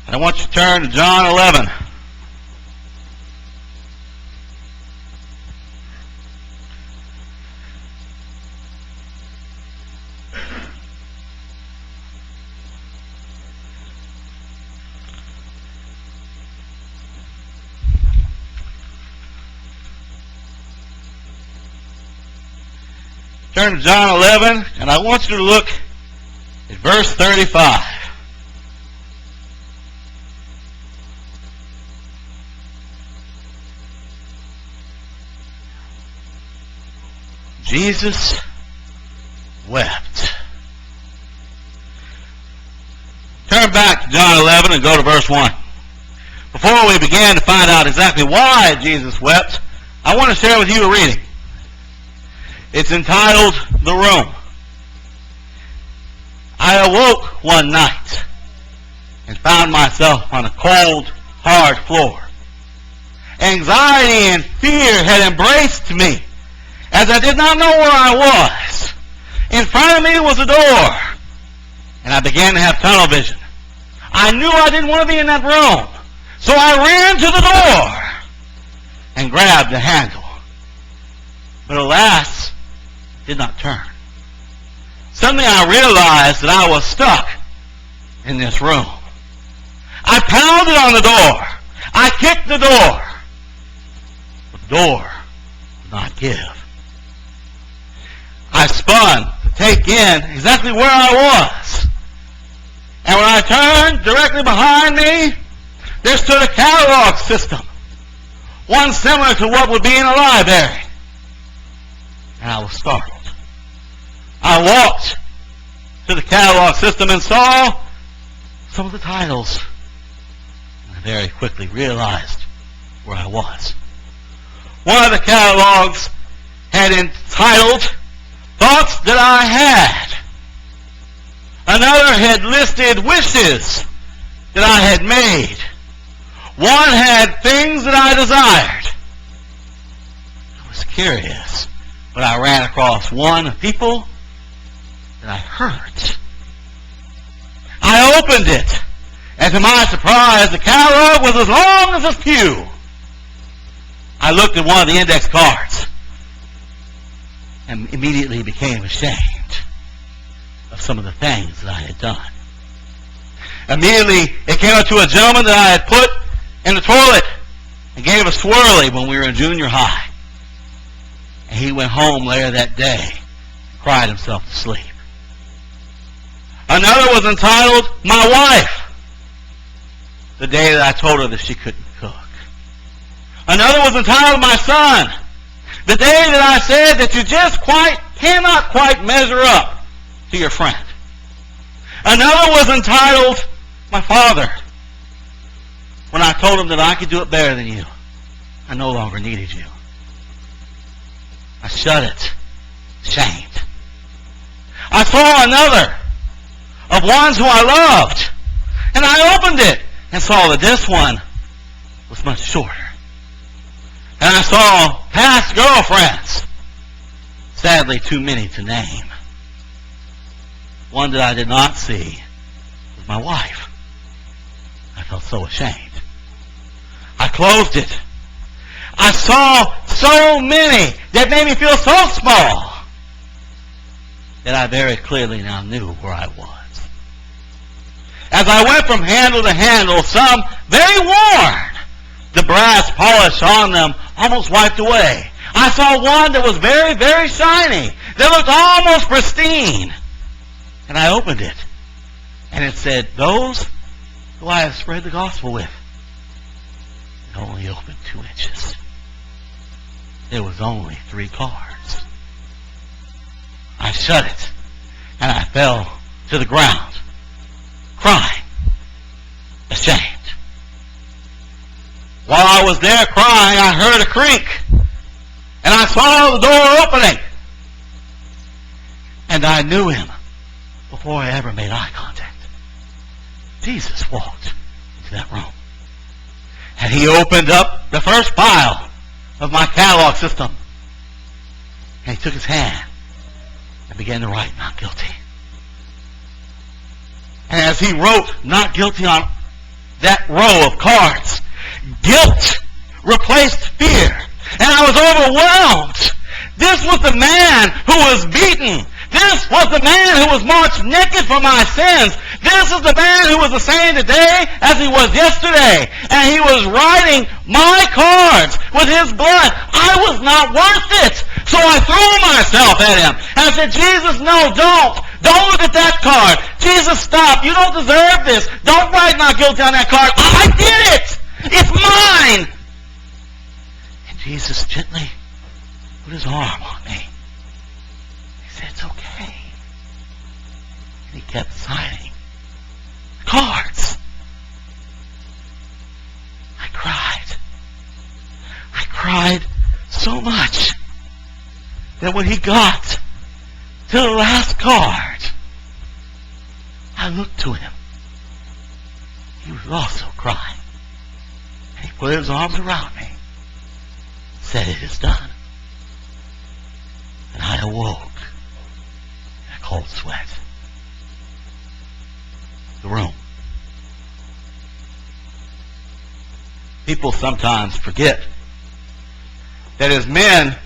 And I want you to turn to John 11. Turn to John 11, and I want you to look at verse 35. Jesus wept. Turn back to John 11 and go to verse 1. Before we begin to find out exactly why Jesus wept, I want to share with you a reading. It's entitled The Room. I awoke one night and found myself on a cold, hard floor. Anxiety and fear had embraced me as I did not know where I was. In front of me was a door, and I began to have tunnel vision. I knew I didn't want to be in that room, so I ran to the door and grabbed the handle. But alas, did not turn. Suddenly I realized that I was stuck in this room. I pounded on the door. I kicked the door. But the door would not give. I spun to take in exactly where I was. And when I turned directly behind me, there stood a catalog system. One similar to what would be in a library. And I was startled. I walked to the catalog system and saw some of the titles. And I very quickly realized where I was. One of the catalogs had entitled Thoughts That I Had. Another had listed wishes that I had made. One had things that I desired. I was curious, but I ran across one of people that I hurt. I opened it, and to my surprise, the catalog was as long as a pew. I looked at one of the index cards and immediately became ashamed of some of the things that I had done. Immediately, it came up to a gentleman that I had put in the toilet and gave a swirly when we were in junior high. And he went home later that day and cried himself to sleep. Another was entitled, My Wife, the day that I told her that she couldn't cook. Another was entitled, My Son, the day that I said that you just cannot quite measure up to your friend. Another was entitled, My Father, when I told him that I could do it better than you. I no longer needed you. I shut it, shamed. I saw another of ones who I loved, and I opened it and saw that this one was much shorter. And I saw past girlfriends, sadly too many to name. One that I did not see was my wife. I felt so ashamed. I closed it. I saw so many that made me feel so small that I very clearly now knew where I was. As I went from handle to handle, some very worn, the brass polish on them almost wiped away. I saw one that was very, very shiny, that looked almost pristine. And I opened it, and it said, Those who I have spread the gospel with. It only opened 2 inches. There was only 3 cards. I shut it, and I fell to the ground, crying, ashamed. While I was there crying, I heard a creak, and I saw the door opening. And I knew him before I ever made eye contact. Jesus walked into that room. And he opened up the first file of my catalog system. And he took his hand and began to write not guilty. And as he wrote not guilty on that row of cards. Guilt replaced fear. And I was overwhelmed. This was the man who was beaten. This was the man who was marched naked for my sins. This is the man who was the same today as he was yesterday. And he was writing my cards with his blood. I was not worth it. So I threw myself at him. And I said, Jesus, no, don't. Don't look at that card. Jesus, stop. You don't deserve this. Don't write not guilty on that card. I did it. It's mine. And Jesus gently put his arm on me. He said, it's okay. And he kept signing cards. I cried. I cried so much that when he got to the last card, I looked to him. He was also crying. And he put his arms around me, said, it is done. And I awoke in a cold sweat. The room. People sometimes forget that as men,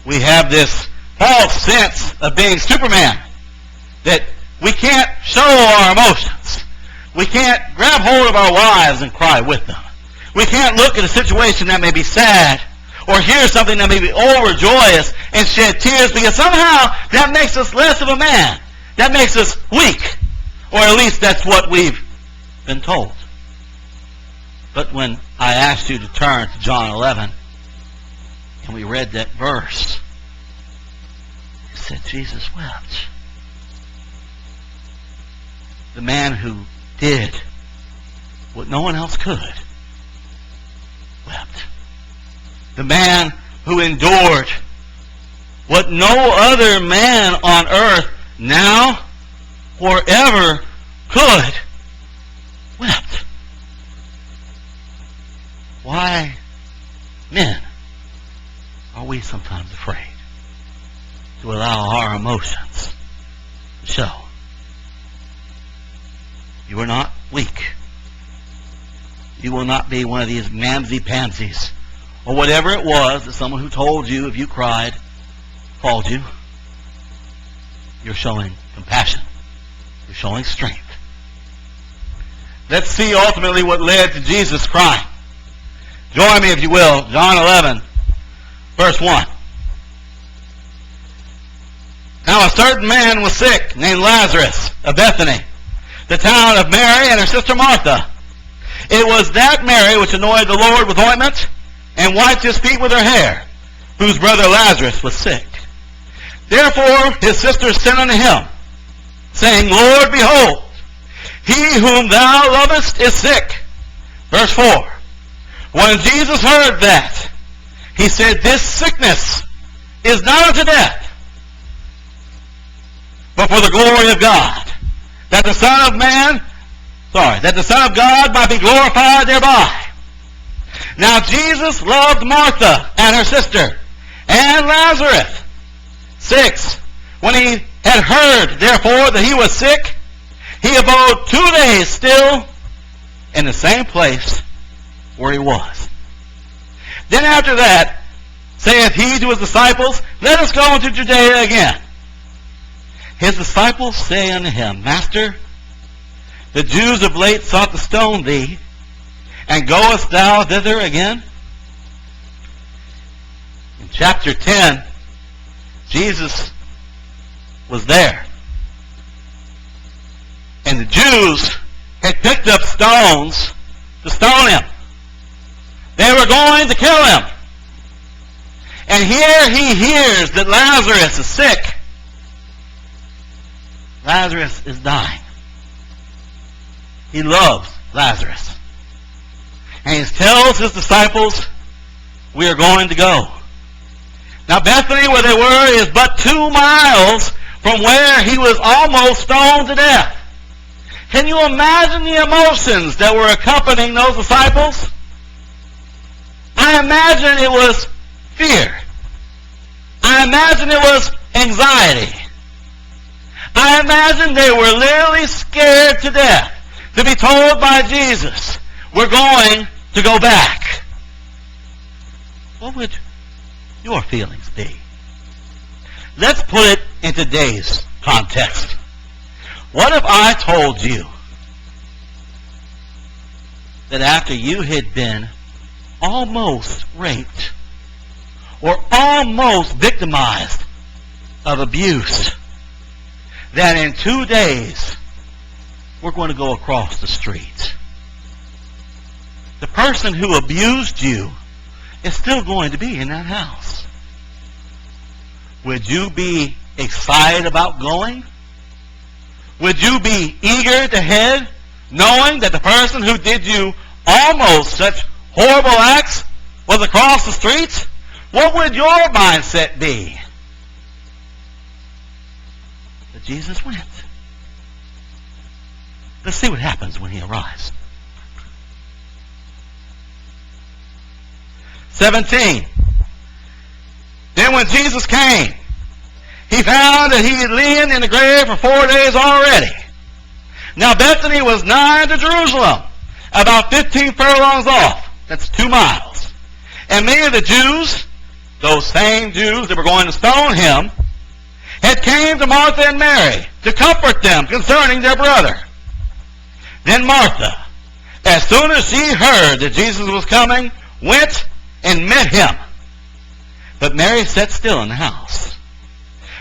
we have this false sense of being Superman. That we can't show our emotions. We can't grab hold of our wives and cry with them. We can't look at a situation that may be sad or hear something that may be overjoyous and shed tears, because somehow that makes us less of a man. That makes us weak. Or at least that's what we've been told. But when I asked you to turn to John 11 and we read that verse, you said Jesus wept. The man who did what no one else could wept. The man who endured what no other man on earth now or ever could wept. Why, men, are we sometimes afraid to allow our emotions to show? You are not weak. You will not be one of these mamsy-pamsies or whatever it was that someone who told you if you cried called you. You're showing compassion. You're showing strength. Let's see ultimately what led to Jesus crying. Join me, if you will, John 11, verse 1. Now a certain man was sick, named Lazarus, of Bethany, the town of Mary and her sister Martha. It was that Mary which anointed the Lord with ointment and wiped his feet with her hair, whose brother Lazarus was sick. Therefore his sisters sent unto him, saying, Lord, behold, he whom thou lovest is sick. Verse 4. When Jesus heard that, he said, this sickness is not unto death, but for the glory of God, that the Son of God might be glorified thereby. Now Jesus loved Martha and her sister, and Lazarus. 6. When he had heard, therefore, that he was sick, he abode 2 days still in the same place where he was. Then after that, saith he to his disciples, let us go into Judea again. His disciples say unto him, Master, the Jews of late sought to stone thee, and goest thou thither again? In chapter 10, Jesus was there. And the Jews had picked up stones to stone him. They were going to kill him. And here he hears that Lazarus is sick. Lazarus is dying. He loves Lazarus. And he tells his disciples, we are going to go. Now Bethany, where they were, is but 2 miles from where he was almost stoned to death. Can you imagine the emotions that were accompanying those disciples? I imagine it was fear. I imagine it was anxiety. I imagine they were literally scared to death to be told by Jesus, we're going to go back. What would your feelings be? Let's put it in today's context. What if I told you that after you had been almost raped or almost victimized of abuse, that in 2 days we're going to go across the street? The person who abused you is still going to be in that house. Would you be excited about going? Would you be eager to head, knowing that the person who did you almost such horrible acts was across the street? What would your mindset be? But Jesus went. Let's see what happens when he arrives. 17. Then when Jesus came, he found that he had lain in the grave for 4 days already. Now Bethany was nigh to Jerusalem, about 15 furlongs off. That's 2 miles. And many of the Jews, those same Jews that were going to stone him, had came to Martha and Mary to comfort them concerning their brother. Then Martha, as soon as she heard that Jesus was coming, went and met him. But Mary sat still in the house.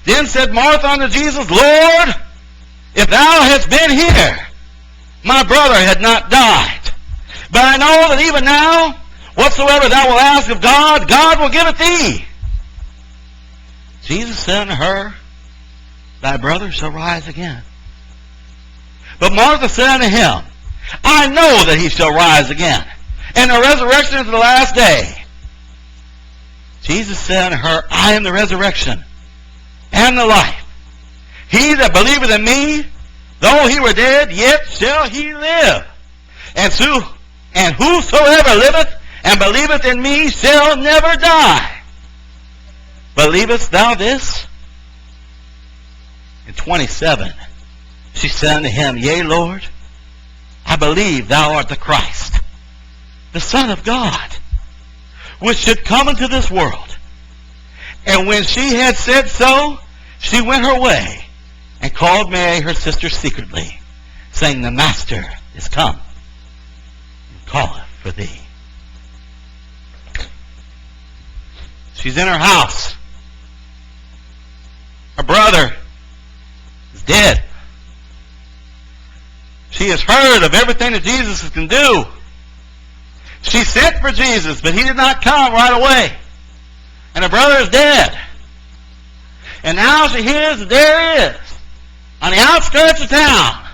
Then said Martha unto Jesus, Lord, if thou hadst been here, my brother had not died. But I know that even now, whatsoever thou wilt ask of God, God will give it thee. Jesus said unto her, Thy brother shall rise again. But Martha said unto him, I know that he shall rise again, and the resurrection is the last day. Jesus said unto her, I am the resurrection and the life. He that believeth in me, though he were dead, yet shall he live. And whosoever liveth and believeth in me shall never die. Believest thou this? In 27, she said unto him, Yea, Lord, I believe thou art the Christ, the Son of God, which should come into this world. And when she had said so, she went her way and called Mary her sister secretly, saying, The Master is come and calleth for thee. She's in her house. Her brother is dead. She has heard of everything that Jesus can do. She sent for Jesus, but he did not come right away. And her brother is dead. And now she hears that there he is, on the outskirts of town.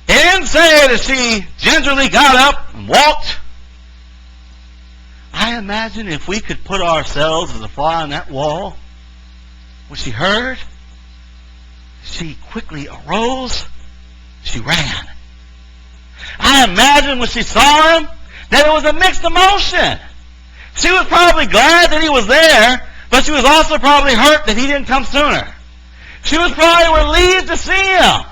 It didn't say that she gingerly got up and walked. I imagine if we could put ourselves as a fly on that wall, when she heard, she quickly arose, she ran. I imagine when she saw him that it was a mixed emotion. She was probably glad that he was there, but she was also probably hurt that he didn't come sooner. She was probably relieved to see him.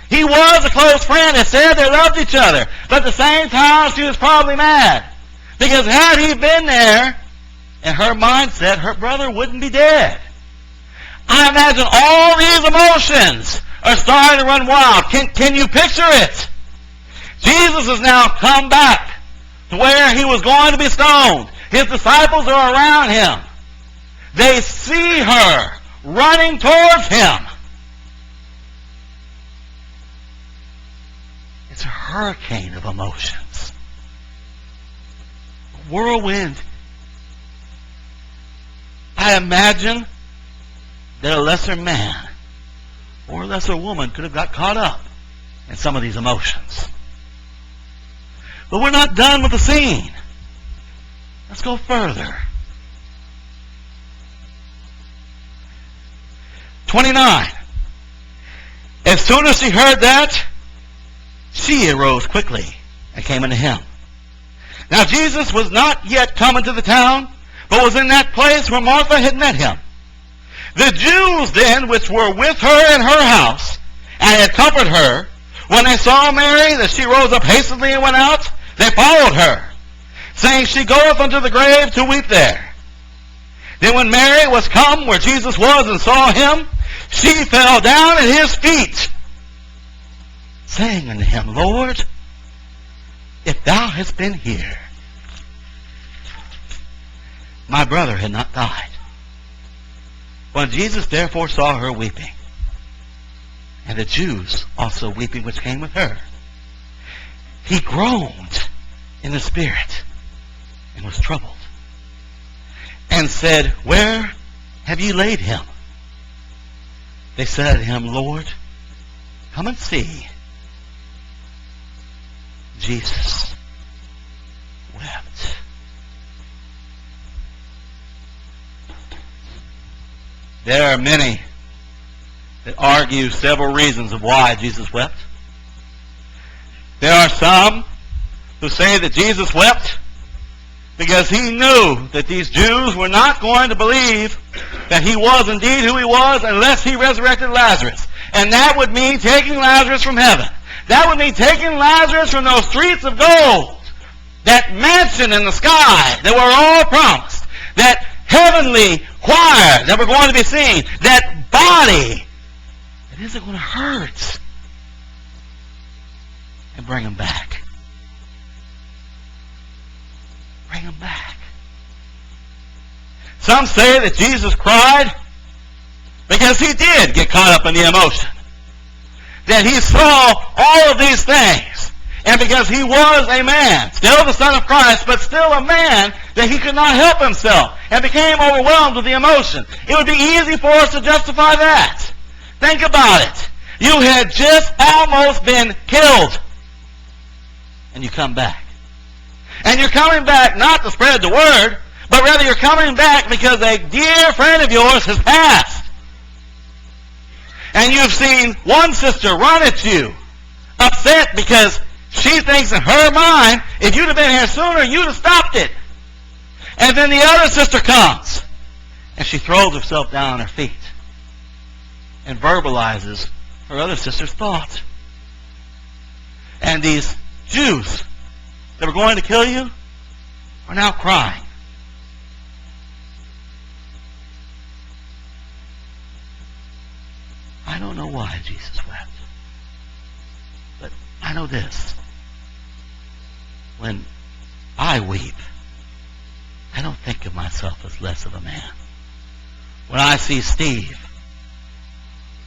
He was a close friend. They said they loved each other. But at the same time, she was probably mad. Because had he been there, in her mindset, her brother wouldn't be dead. I imagine all these emotions are starting to run wild. Can you picture it? Jesus has now come back to where he was going to be stoned. His disciples are around him. They see her running towards him. It's a hurricane of emotions. A whirlwind. I imagine that a lesser man or a lesser woman could have got caught up in some of these emotions. But we're not done with the scene. Let's go further. 29. As soon as she heard that, she arose quickly and came unto him. Now Jesus was not yet come into the town, but was in that place where Martha had met him. The Jews then, which were with her in her house, and had comforted her, When they saw Mary, that she rose up hastily and went out, they followed her, saying, She goeth unto the grave to weep there. Then when Mary was come where Jesus was and saw him, she fell down at his feet, saying unto him, Lord, if thou hadst been here, my brother had not died. When Jesus therefore saw her weeping, and the Jews also weeping which came with her, he groaned in the spirit, and was troubled, and said, Where have ye laid him? They said unto him, Lord, come and see. Jesus wept. There are many that argue several reasons of why Jesus wept. There are some who say that Jesus wept because he knew that these Jews were not going to believe that he was indeed who he was unless he resurrected Lazarus. And that would mean taking Lazarus from heaven. That would mean taking Lazarus from those streets of gold, that mansion in the sky that were all promised, that heavenly choir that we're going to be seeing, that body that isn't going to hurt, and bring him back. Bring him back. Some say that Jesus cried because he did get caught up in the emotion. That he saw all of these things. And because he was a man, still the Son of Christ, but still a man, that he could not help himself and became overwhelmed with the emotion. It would be easy for us to justify that. Think about it. You had just almost been killed. And you come back. And you're coming back not to spread the word, but rather you're coming back because a dear friend of yours has passed. And you've seen one sister run at you, upset because she thinks in her mind, if you'd have been here sooner, you'd have stopped it. And then the other sister comes, and she throws herself down on her feet and verbalizes her other sister's thoughts. And these Jews that were going to kill you are now crying. I don't know why Jesus wept. But I know this. When I weep, I don't think of myself as less of a man. When I see Steve,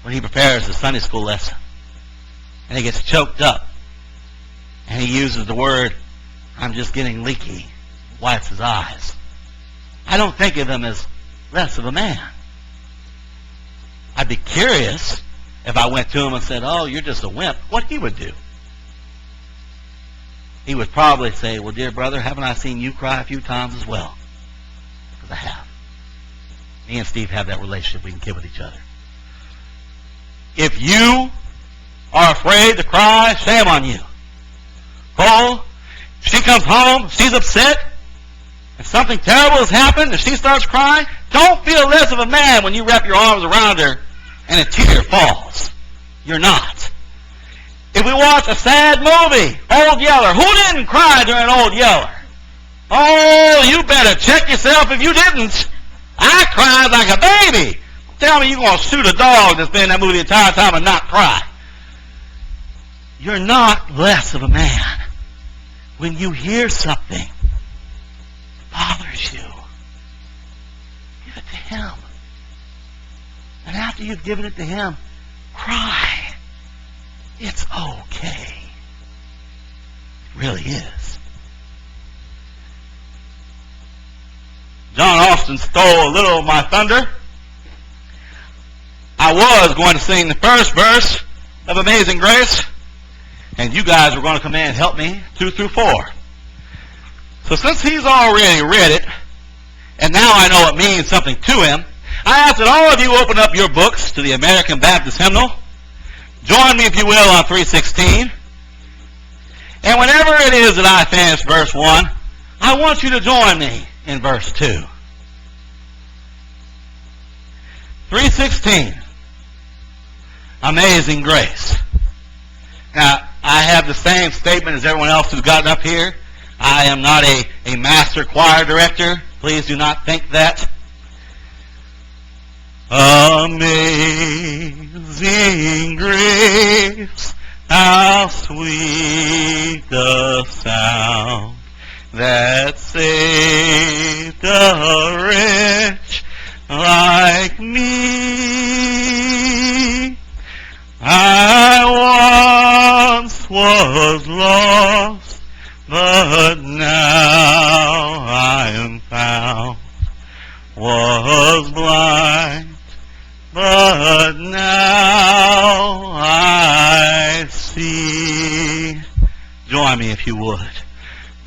when he prepares the Sunday school lesson, and he gets choked up, and he uses the word, I'm just getting leaky, wipes his eyes, I don't think of him as less of a man. I'd be curious if I went to him and said, oh, you're just a wimp, what he would do. He would probably say, well, dear brother, haven't I seen you cry a few times as well? Because I have. Me and Steve have that relationship we can kid with each other. If you are afraid to cry, shame on you. Paul, she comes home, she's upset, and something terrible has happened, and she starts crying, don't feel less of a man when you wrap your arms around her and a tear falls. You're not. If we watch a sad movie, Old Yeller, who didn't cry during Old Yeller? Oh, you better check yourself if you didn't. I cried like a baby. Tell me you're going to shoot a dog that's been in that movie the entire time and not cry. You're not less of a man when you hear something that bothers you. Give it to him. And after you've given it to him, cry. It's okay. It really is. John Austin stole a little of my thunder. I was going to sing the first verse of Amazing Grace, and you guys were going to come in and help me 2 through 4. So since he's already read it, and now I know it means something to him, I ask that all of you open up your books to the American Baptist Hymnal. Join me, if you will, on 316. And whenever it is that I finish verse 1, I want you to join me in verse 2. 316. Amazing Grace. Now, I have the same statement as everyone else who's gotten up here. I am not a master choir director. Please do not think that. Amazing grace, how sweet the sound that saved a wretch like me. I once was lost, but now I am found. Was blind, but now I see. Join me if you would.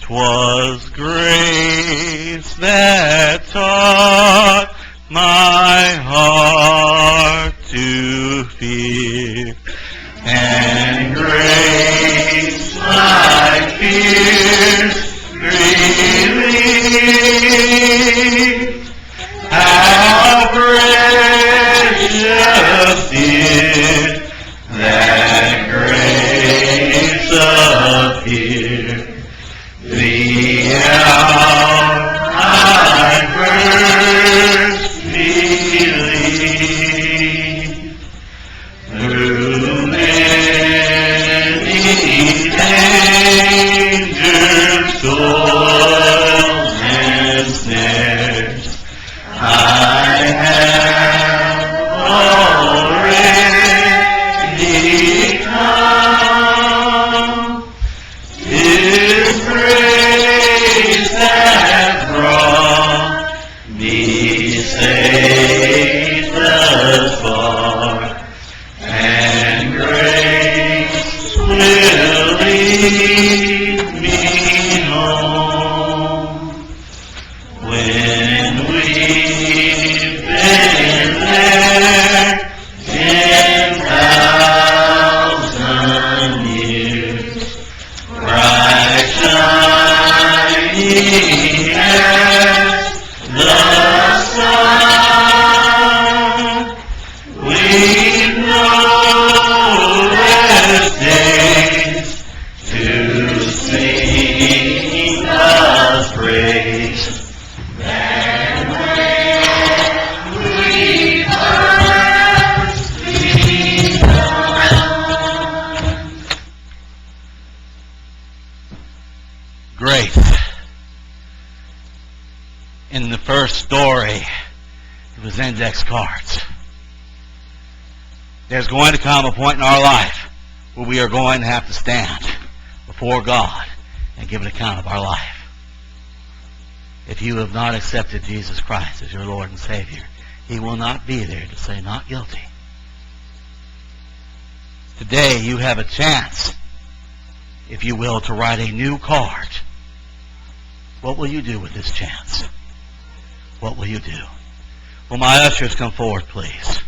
'Twas grace that taught my heart to fear, and grace my fears relieved. How precious is that grace appeared, the hour I first believed. Through many dangers, toils, and snares, I have already come. His grace has brought me safe thus far, and grace will lead me home. When we've been there 10,000 years, bright shining as the sun, we've no less days to sing God's praise. Grace. In the first story, it was index cards. There's going to come a point in our life where we are going to have to stand before God and give an account of our life. If you have not accepted Jesus Christ as your Lord and Savior, He will not be there to say not guilty. Today you have a chance, if you will, to write a new card. What will you do with this chance? What will you do? Will my ushers come forward, please?